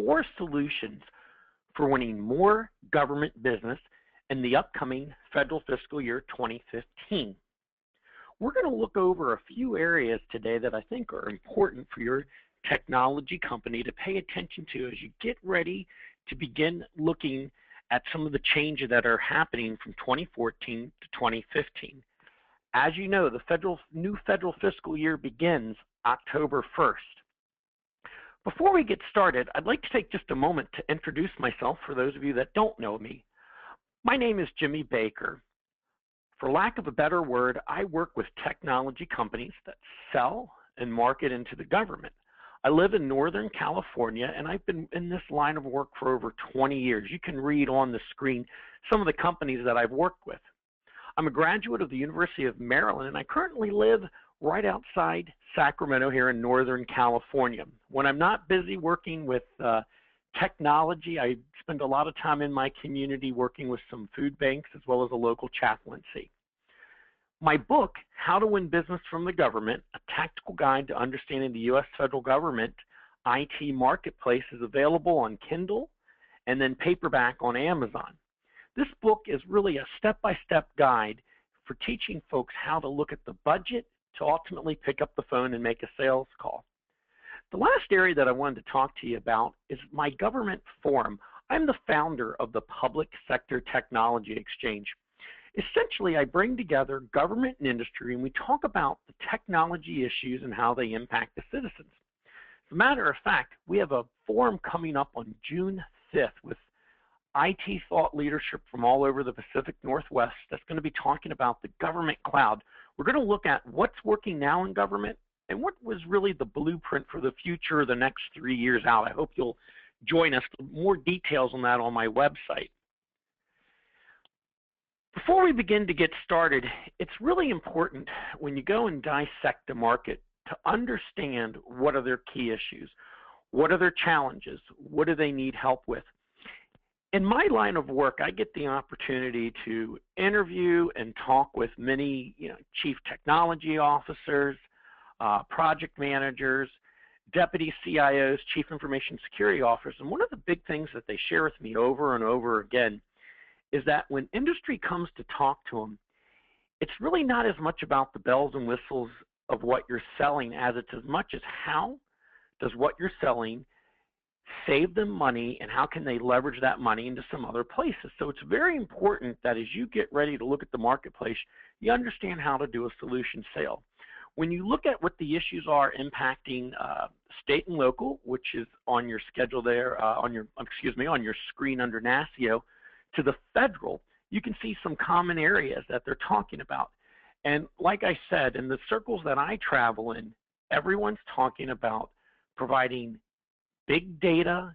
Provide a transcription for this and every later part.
4 solutions for winning more government business in the upcoming federal fiscal year 2015. We're going to look over a few areas today that I think are important for your technology company to pay attention to as you get ready to begin looking at some of the changes that are happening from 2014 to 2015. As you know, the new federal fiscal year begins October 1st. Before we get started, I'd like to take just a moment to introduce myself for those of you that don't know me. My name is Jimmy Baker. For lack of a better word, I work with technology companies that sell and market into the government. I live in Northern California, and I've been in this line of work for over 20 years. You can read on the screen some of the companies that I've worked with. I'm a graduate of the University of Maryland, and I currently live right outside Sacramento here in Northern California. When I'm not busy working with technology, I spend a lot of time in my community working with some food banks as well as a local chaplaincy. My book, How to Win Business from the Government, a tactical guide to understanding the U.S. federal government IT marketplace, is available on Kindle and then paperback on Amazon. This book is really a step-by-step guide for teaching folks how to look at the budget to ultimately pick up the phone and make a sales call. The last area that I wanted to talk to you about is my government forum. I'm the founder of the Public Sector Technology Exchange. Essentially, I bring together government and industry, and we talk about the technology issues and how they impact the citizens. As a matter of fact, we have a forum coming up on June 5th with IT thought leadership from all over the Pacific Northwest that's going to be talking about the government cloud. We're going to look at what's working now in government and what was really the blueprint for the future the next 3 years out. I hope you'll join us. More details on that on my website. Before we begin to get started, it's really important when you go and dissect the market to understand what are their key issues, what are their challenges, what do they need help with. In my line of work, I get the opportunity to interview and talk with many chief technology officers, project managers, deputy CIOs, chief information security officers, and one of the big things that they share with me over and over again is that when industry comes to talk to them, it's really not as much about the bells and whistles of what you're selling as it's as much as how does what you're selling save them money and how can they leverage that money into some other places. So it's very important that as you get ready to look at the marketplace, you understand how to do a solution sale. When you look at what the issues are impacting state and local, which is on your schedule there, on your screen under NASCIO, to the federal, you can see some common areas that they're talking about. And like I said, in the circles that I travel in, everyone's talking about providing big data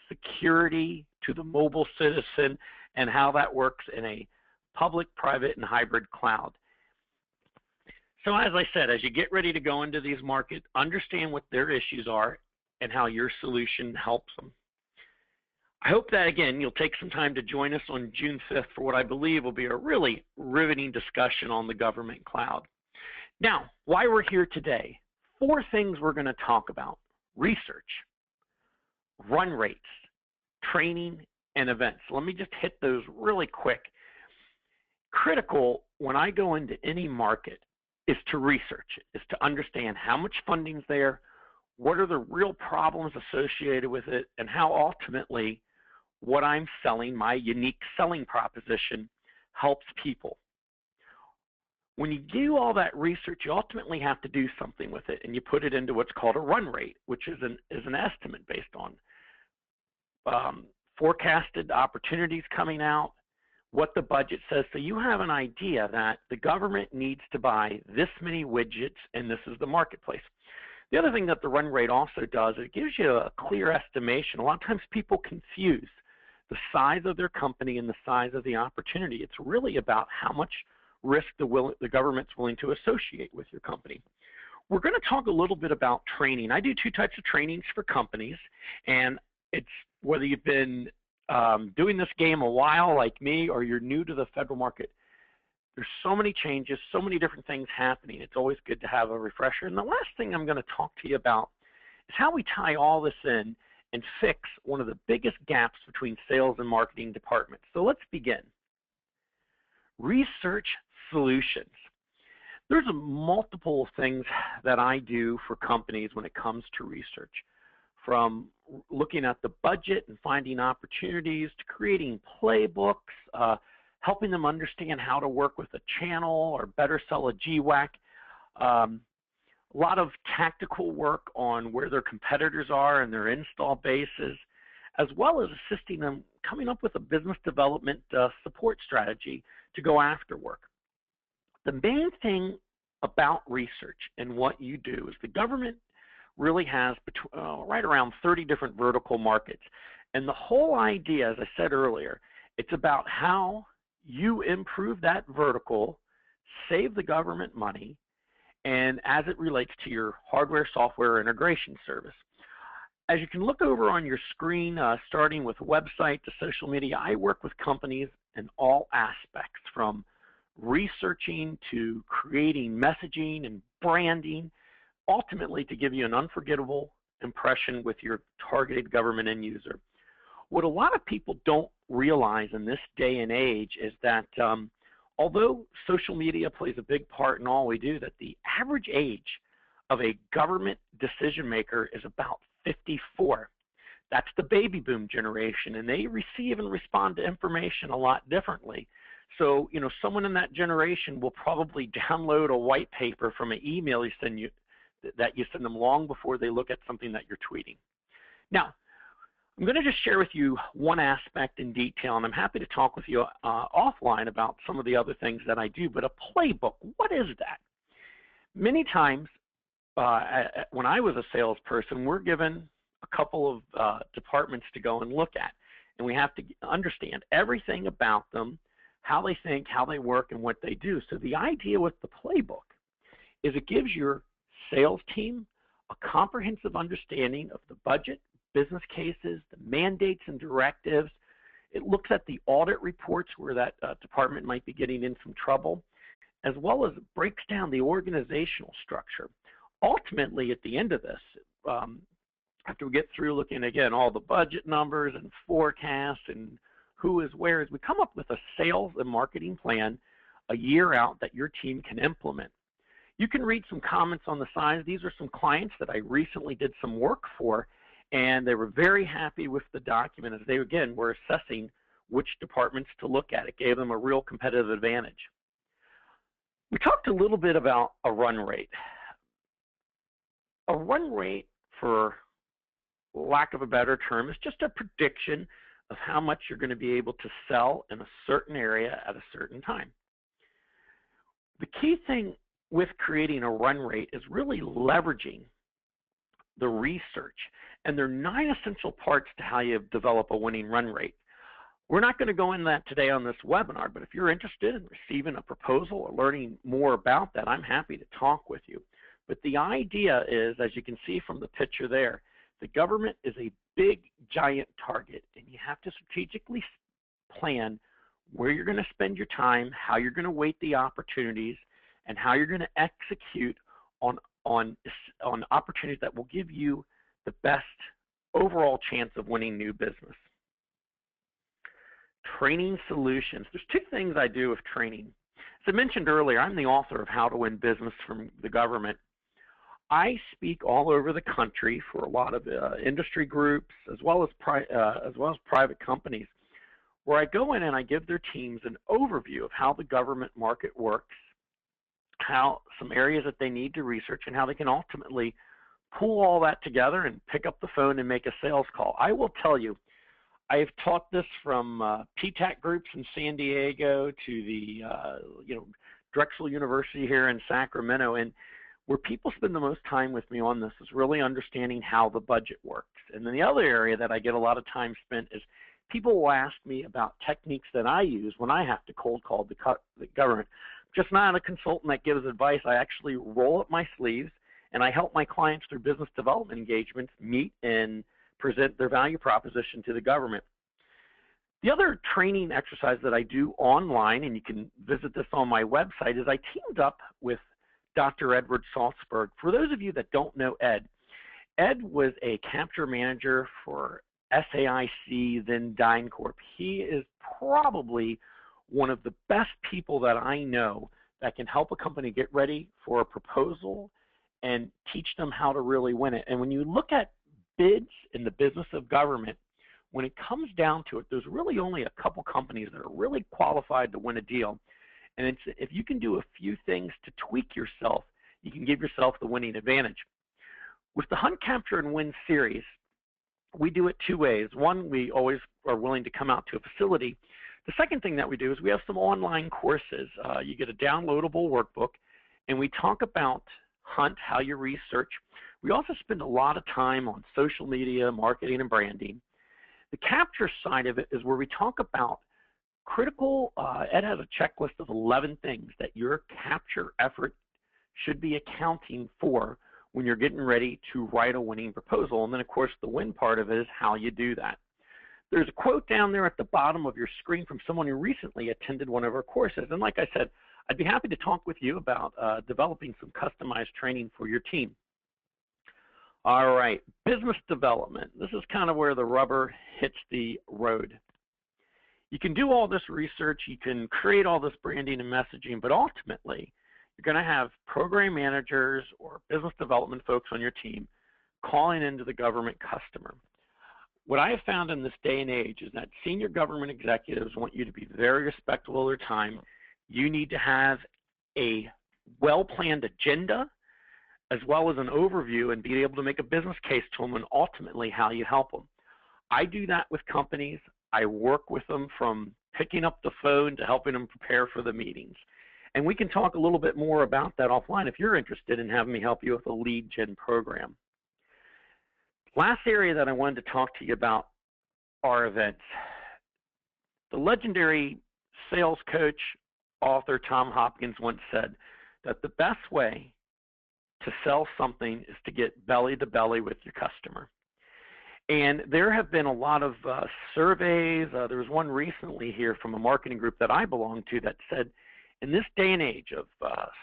security to the mobile citizen and how that works in a public, private, and hybrid cloud. So as I said, as you get ready to go into these markets, understand what their issues are and how your solution helps them. I hope that, again, you'll take some time to join us on June 5th for what I believe will be a really riveting discussion on the government cloud. Now, why we're here today, 4 things we're going to talk about: research, run rates, training, and events. Let me just hit those really quick. Critical when I go into any market is to research it, is to understand how much funding is there, what are the real problems associated with it, and how ultimately what I'm selling, my unique selling proposition, helps people. When you do all that research, you ultimately have to do something with it, and you put it into what's called a run rate, which is an estimate based on forecasted opportunities coming out, what the budget says. So you have an idea that the government needs to buy this many widgets, and this is the marketplace. The other thing that the run rate also does, it gives you a clear estimation. A lot of times people confuse the size of their company and the size of the opportunity. It's really about how much risk the government's willing to associate with your company. We're going to talk a little bit about training. I do 2 types of trainings for companies, and it's whether you've been doing this game a while like me or you're new to the federal market. There's so many changes, so many different things happening. It's always good to have a refresher. And the last thing I'm going to talk to you about is how we tie all this in and fix one of the biggest gaps between sales and marketing departments. So let's begin. Research solutions. There's multiple things that I do for companies when it comes to research, from looking at the budget and finding opportunities to creating playbooks, helping them understand how to work with a channel or better sell a GWAC. A lot of tactical work on where their competitors are and their install bases, as well as assisting them coming up with a business development support strategy to go after work. The main thing about research and what you do is the government really has right around 30 different vertical markets. And the whole idea, as I said earlier, it's about how you improve that vertical, save the government money, and as it relates to your hardware-software integration service. As you can look over on your screen, starting with website to social media, I work with companies in all aspects, from researching to creating messaging and branding, ultimately to give you an unforgettable impression with your targeted government end user. What a lot of people don't realize in this day and age is that although social media plays a big part in all we do, that the average age of a government decision maker is about 54. That's the baby boom generation, and they receive and respond to information a lot differently. So, someone in that generation will probably download a white paper from an email that you send them long before they look at something that you're tweeting. Now, I'm going to just share with you one aspect in detail, and I'm happy to talk with you offline about some of the other things that I do, but a playbook, what is that? Many times, when I was a salesperson, we're given a couple of departments to go and look at, and we have to understand everything about them, how they think, how they work, and what they do. So the idea with the playbook is it gives your sales team a comprehensive understanding of the budget, business cases, the mandates and directives. It looks at the audit reports where that department might be getting in some trouble, as well as it breaks down the organizational structure. Ultimately, at the end of this, after we get through looking again all the budget numbers and forecasts and who is where, is we come up with a sales and marketing plan a year out that your team can implement. You can read some comments on the side. These are some clients that I recently did some work for, and they were very happy with the document as they, again, were assessing which departments to look at. It gave them a real competitive advantage. We talked a little bit about a run rate. A run rate, for lack of a better term, is just a prediction of how much you're going to be able to sell in a certain area at a certain time. The key thing with creating a run rate is really leveraging the research. And there are 9 essential parts to how you develop a winning run rate. We're not going to go into that today on this webinar, but if you're interested in receiving a proposal or learning more about that, I'm happy to talk with you. But the idea is, as you can see from the picture there, the government is a big, giant target, and you have to strategically plan where you're going to spend your time, how you're going to weight the opportunities, and how you're going to execute on opportunities that will give you the best overall chance of winning new business. Training solutions. There's 2 things I do with training. As I mentioned earlier, I'm the author of How to Win Business from the Government. I speak all over the country for a lot of industry groups as well as private companies, where I go in and I give their teams an overview of how the government market works, how some areas that they need to research, and how they can ultimately pull all that together and pick up the phone and make a sales call. I will tell you, I have taught this from PTAC groups in San Diego to the Drexel University here in Sacramento, and where people spend the most time with me on this is really understanding how the budget works. And then the other area that I get a lot of time spent is people will ask me about techniques that I use when I have to cold call the government. I'm just not a consultant that gives advice. I actually roll up my sleeves and I help my clients through business development engagements meet and present their value proposition to the government. The other training exercise that I do online, and you can visit this on my website, is I teamed up with Dr. Edward Salzberg. For those of you that don't know Ed Ed was a capture manager for SAIC, then DynCorp. He is probably one of the best people that I know that can help a company get ready for a proposal and teach them how to really win it. And when you look at bids in the business of government, when it comes down to it, there's really only a couple companies that are really qualified to win a deal. And if you can do a few things to tweak yourself, you can give yourself the winning advantage. With the Hunt, Capture, and Win series, we do it two ways. One, we always are willing to come out to a facility. The second thing that we do is we have some online courses. You get a downloadable workbook, and we talk about Hunt, how you research. We also spend a lot of time on social media, marketing, and branding. The capture side of it is where we talk about critical, Ed has a checklist of 11 things that your capture effort should be accounting for when you're getting ready to write a winning proposal. And then, of course, the win part of it is how you do that. There's a quote down there at the bottom of your screen from someone who recently attended one of our courses. And like I said, I'd be happy to talk with you about developing some customized training for your team. All right, business development. This is kind of where the rubber hits the road. You can do all this research, you can create all this branding and messaging, but ultimately, you're going to have program managers or business development folks on your team calling into the government customer. What I have found in this day and age is that senior government executives want you to be very respectful of their time. You need to have a well-planned agenda as well as an overview and be able to make a business case to them and ultimately how you help them. I do that with companies. I work with them from picking up the phone to helping them prepare for the meetings. And we can talk a little bit more about that offline if you're interested in having me help you with a lead gen program. Last area that I wanted to talk to you about are events. The legendary sales coach, author Tom Hopkins once said that the best way to sell something is to get belly to belly with your customer. And there have been a lot of surveys. There was one recently here from a marketing group that I belong to that said, in this day and age of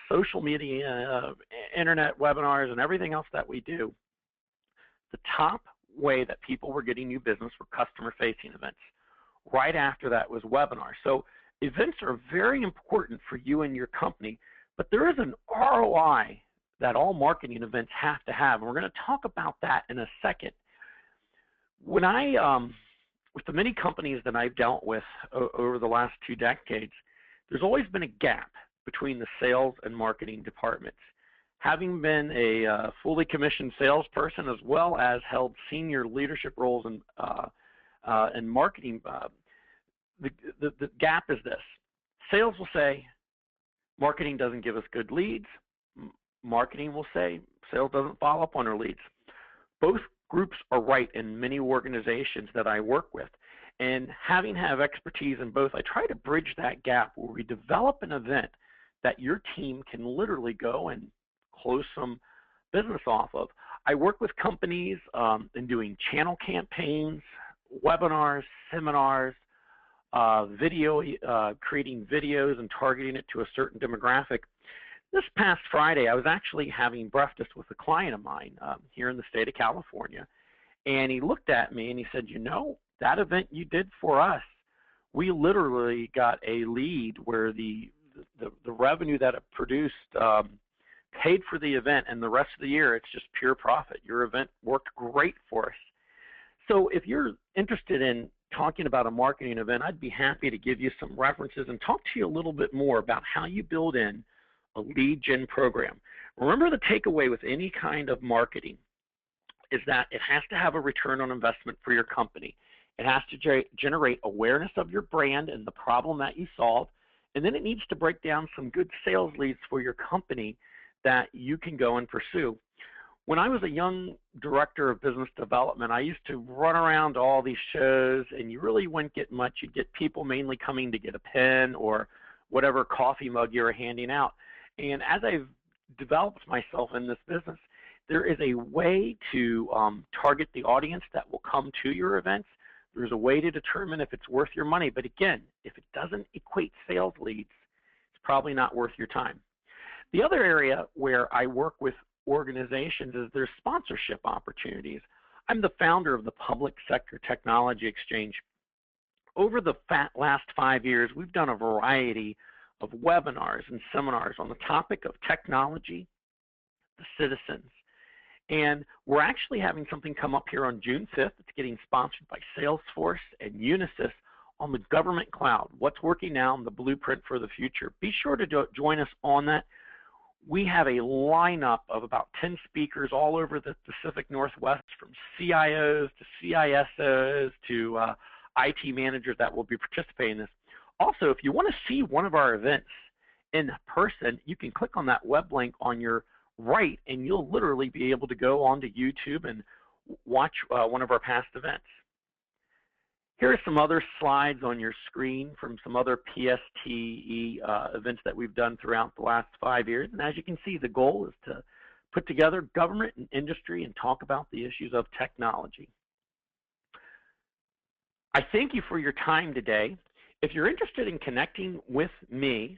social media, internet webinars, and everything else that we do, the top way that people were getting new business were customer-facing events. Right after that was webinars. So events are very important for you and your company, but there is an ROI that all marketing events have to have, and we're going to talk about that in a second. When with the many companies that I've dealt with over the last 2 decades, there's always been a gap between the sales and marketing departments. Having been a fully commissioned salesperson as well as held senior leadership roles in marketing, the gap is this. Sales will say, marketing doesn't give us good leads. Marketing will say, sales doesn't follow up on our leads. Both groups are right in many organizations that I work with. And having expertise in both, I try to bridge that gap where we develop an event that your team can literally go and close some business off of. I work with companies in doing channel campaigns, webinars, seminars, creating videos and targeting it to a certain demographic. This past Friday, I was actually having breakfast with a client of mine here in the state of California, and he looked at me and he said, you know, that event you did for us, we literally got a lead where the revenue that it produced paid for the event, and the rest of the year it's just pure profit. Your event worked great for us. So if you're interested in talking about a marketing event, I'd be happy to give you some references and talk to you a little bit more about how you build in a lead gen program. Remember, the takeaway with any kind of marketing is that it has to have a return on investment for your company. It has to generate awareness of your brand and the problem that you solve, and then it needs to break down some good sales leads for your company that you can go and pursue. When I was a young director of business development, I used to run around to all these shows, and you really wouldn't get much. You'd get people mainly coming to get a pen or whatever coffee mug you were handing out. And as I've developed myself in this business, there is a way to target the audience that will come to your events. There's a way to determine if it's worth your money. But again, if it doesn't equate sales leads, it's probably not worth your time. The other area where I work with organizations is there's sponsorship opportunities. I'm the founder of the Public Sector Technology Exchange. Over the last 5 years, we've done a variety of webinars and seminars on the topic of technology, the citizens. And we're actually having something come up here on June 5th. It's getting sponsored by Salesforce and Unisys on the government cloud. What's working now and the blueprint for the future. Be sure to join us on that. We have a lineup of about 10 speakers all over the Pacific Northwest, from CIOs to CISOs to IT managers that will be participating in this. Also, if you want to see one of our events in person, you can click on that web link on your right, and you'll literally be able to go onto YouTube and watch one of our past events. Here are some other slides on your screen from some other PSTE events that we've done throughout the last 5 years. And as you can see, the goal is to put together government and industry and talk about the issues of technology. I thank you for your time today. If you're interested in connecting with me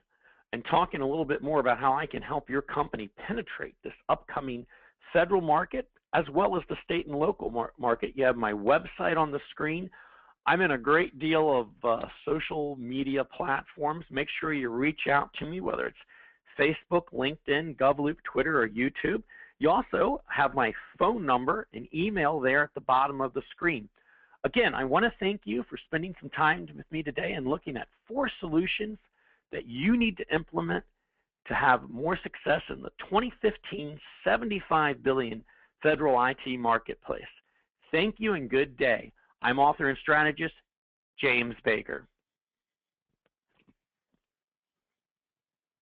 and talking a little bit more about how I can help your company penetrate this upcoming federal market as well as the state and local market, you have my website on the screen. I'm in a great deal of social media platforms. Make sure you reach out to me, whether it's Facebook, LinkedIn, GovLoop, Twitter, or YouTube. You also have my phone number and email there at the bottom of the screen. Again, I want to thank you for spending some time with me today and looking at 4 solutions that you need to implement to have more success in the 2015 $75 billion federal IT marketplace. Thank you and good day. I'm author and strategist James Baker.